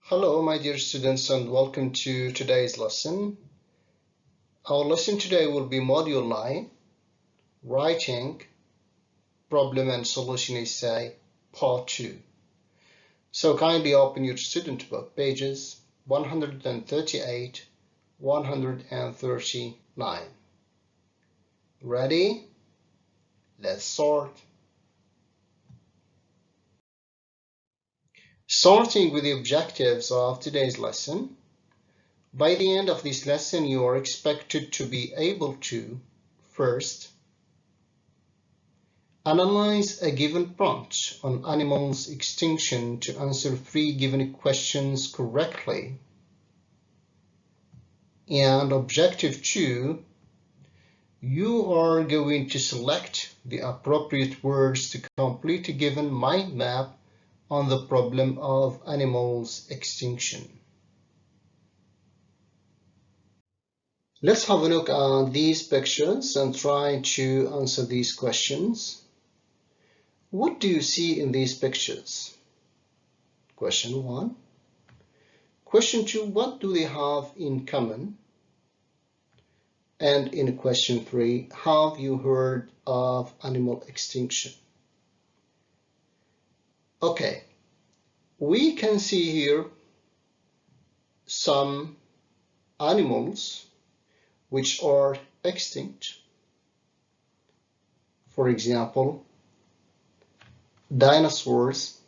Hello, my dear students, and welcome to today's lesson. Our lesson today will be Module 9, Writing, Problem and Solution Essay, Part 2. So kindly open your student book, pages 138, 139. Ready? Let's start. Starting with the objectives of today's lesson. By the end of this lesson, you are expected to be able to, first, analyze a given prompt on animals' extinction to answer 3 given questions correctly. And objective 2, you are going to select the appropriate words to complete a given mind map on the problem of animals' extinction. Let's have a look at these pictures and try to answer these questions. What do you see in these pictures? Question 1. Question 2, what do they have in common? And in question 3, have you heard of animal extinction? Okay, we can see here some animals which are extinct. For example, dinosaurs,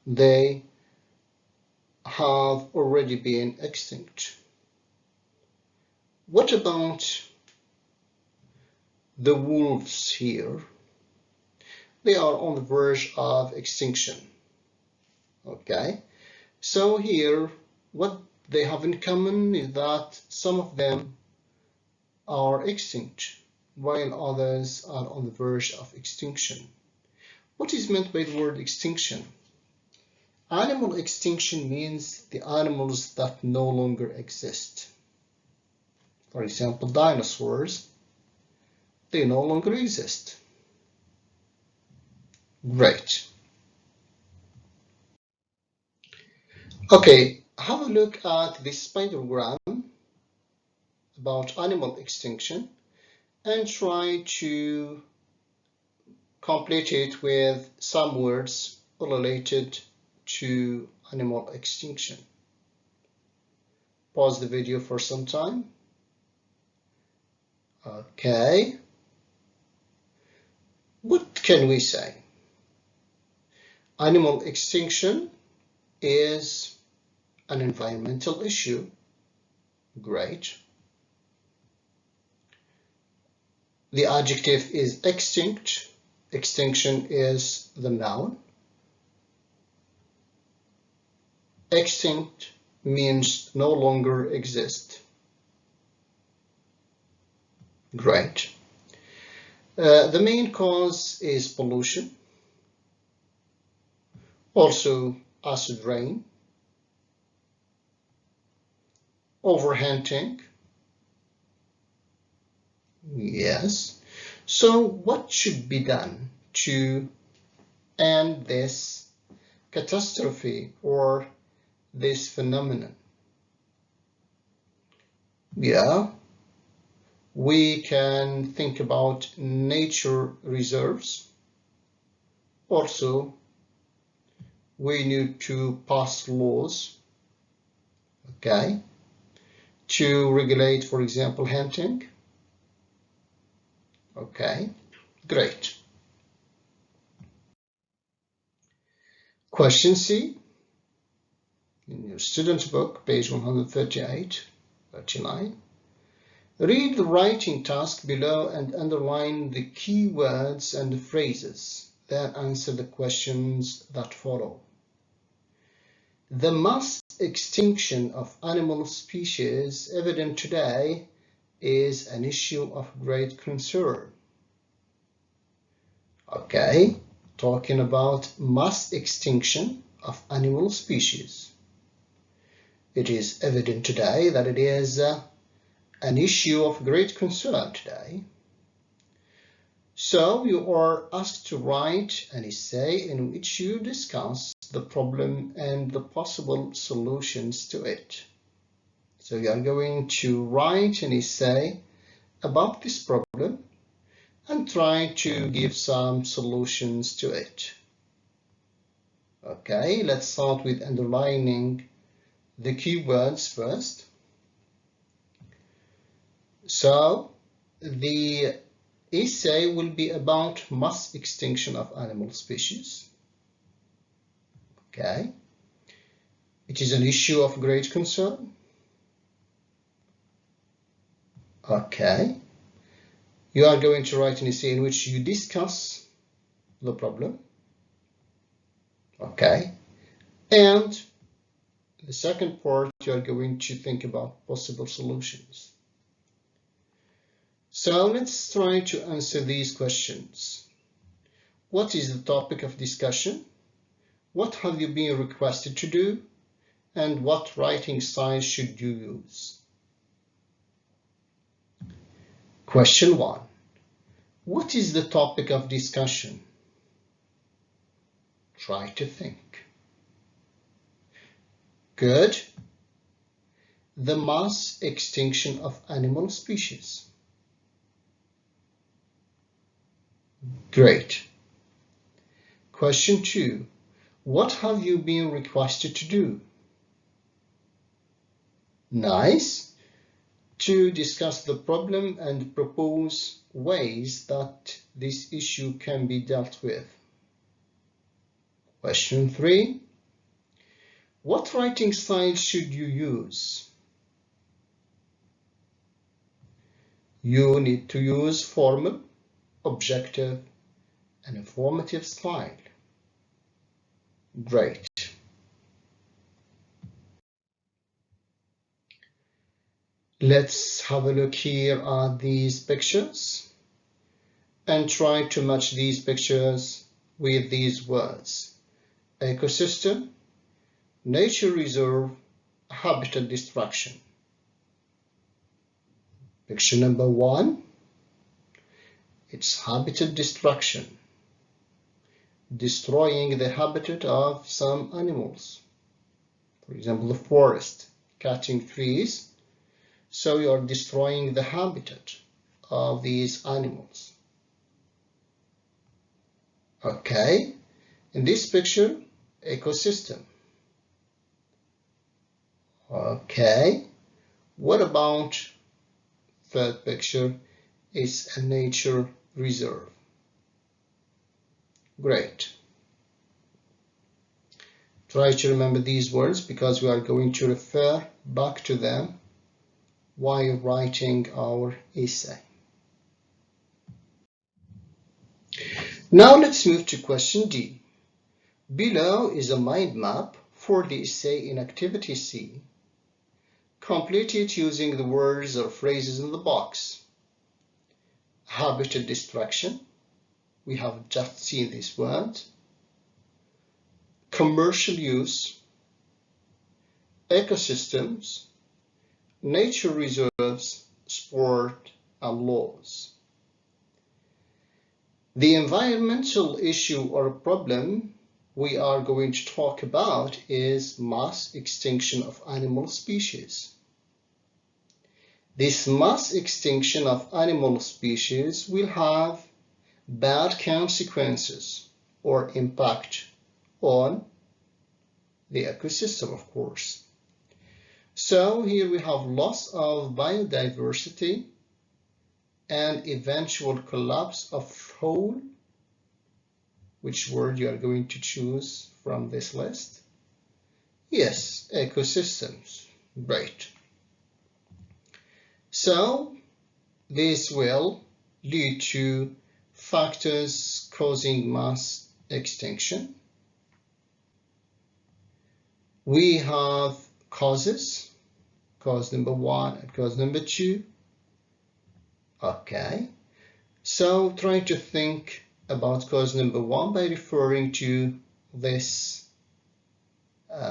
they have already been extinct. What about the wolves here? They are on the verge of extinction. Okay, so here what they have in common is that some of them are extinct while others are on the verge of extinction. What is meant by the word extinction? Animal extinction means the animals that no longer exist. For example, dinosaurs, they no longer exist. Great. Okay, have a look at this spectrogram about animal extinction and try to complete it with some words related to animal extinction. Pause the video for some time. Okay. What can we say? Animal extinction is an environmental issue. Great. The adjective is extinct. Extinction is the noun. Extinct means no longer exist. Great. The main cause is pollution. Also acid rain, overhunting. Yes. So what should be done to end this catastrophe or this phenomenon? Yeah, we can think about nature reserves. Also, we need to pass laws, okay, to regulate, for example, hunting. Okay, great. Question C, in your student's book, page 138, 39. Read the writing task below and underline the key words and phrases, then answer the questions that follow. The mass extinction of animal species evident today is an issue of great concern. Okay, talking about mass extinction of animal species. It is evident today that it is an issue of great concern today. So you are asked to write an essay in which you discuss the problem and the possible solutions to it. So you are going to write an essay about this problem and try to give some solutions to it. Okay, let's start with underlining the keywords first. So the essay will be about mass extinction of animal species. Okay, it is an issue of great concern. Okay, you are going to write an essay in which you discuss the problem. Okay, and the second part, you are going to think about possible solutions. So let's try to answer these questions. What is the topic of discussion? What have you been requested to do? And what writing style should you use? Question 1. What is the topic of discussion? Try to think. Good. The mass extinction of animal species. Great. Question 2. What have you been requested to do? Nice. To discuss the problem and propose ways that this issue can be dealt with. Question 3. What writing style should you use? You need to use formal, objective, and informative style. Great. Let's have a look here at these pictures and try to match these pictures with these words: ecosystem, nature reserve, habitat destruction. Picture number 1, it's habitat destruction, destroying the habitat of some animals. For example, the forest, cutting trees, so you are destroying the habitat of these animals. Okay, in this picture, ecosystem. Okay, what about third picture? Is a nature reserve. Great. Try to remember these words because we are going to refer back to them while writing our essay. Now let's move to question D. Below is a mind map for the essay in activity C. Complete it using the words or phrases in the box. Habitat destruction. We have just seen this word. Commercial use. Ecosystems. Nature reserves, sport, and laws. The environmental issue or problem we are going to talk about is mass extinction of animal species. This mass extinction of animal species will have bad consequences or impact on the ecosystem, of course. So here we have loss of biodiversity and eventual collapse of whole. Which word you are going to choose from this list? Yes, ecosystems. Great. So this will lead to factors causing mass extinction. We have causes, cause number 1 and cause number 2. Okay, so try to think about cause number 1 by referring to this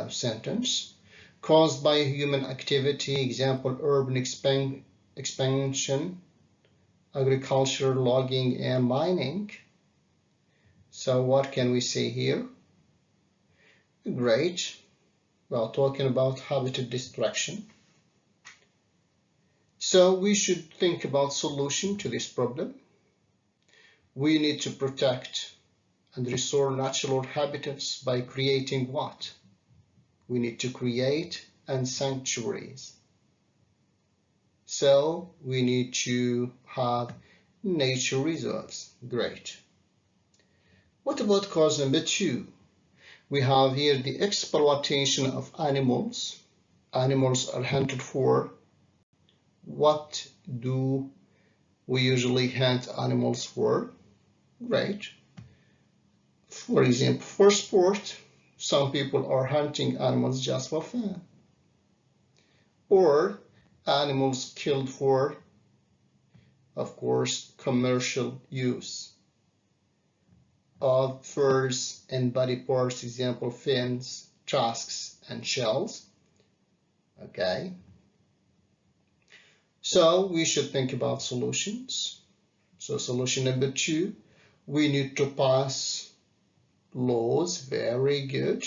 sentence. Caused by human activity, example, urban expansion, agriculture, logging, and mining. So what can we say here? Great. We are talking about habitat destruction. So we should think about solution to this problem. We need to protect and restore natural habitats by creating what? We need to create sanctuaries. So we need to have nature reserves. Great. What about cause number 2? We have here the exploitation of animals. Animals are hunted for. What do we usually hunt animals for? Great. For example, for sport, some people are hunting animals just for fun. Or animals killed for, of course, commercial use of furs and body parts, example, fins, tusks, and shells. Okay. So we should think about solutions. So solution number 2, we need to pass laws, very good,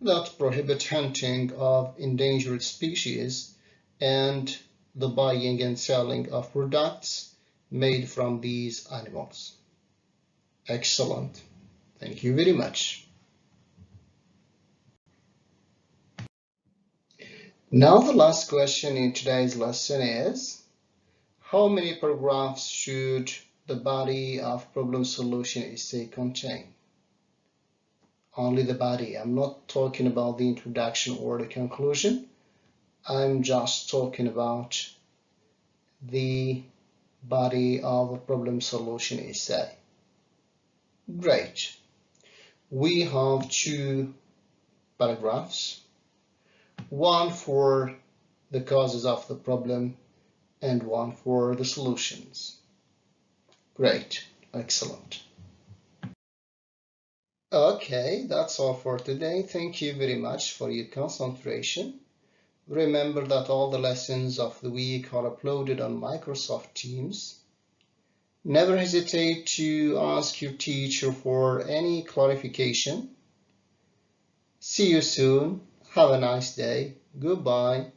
that prohibit hunting of endangered species and the buying and selling of products made from these animals. Excellent. Thank you very much. Now the last question in today's lesson is, how many paragraphs should the body of problem solution essay contain? Only the body. I'm not talking about the introduction or the conclusion. I'm just talking about the body of a problem solution essay. Great. We have 2 paragraphs, one for the causes of the problem and one for the solutions. Great. Excellent. Okay, that's all for today. Thank you very much for your concentration. Remember that all the lessons of the week are uploaded on Microsoft Teams. Never hesitate to ask your teacher for any clarification. See you soon. Have a nice day. Goodbye.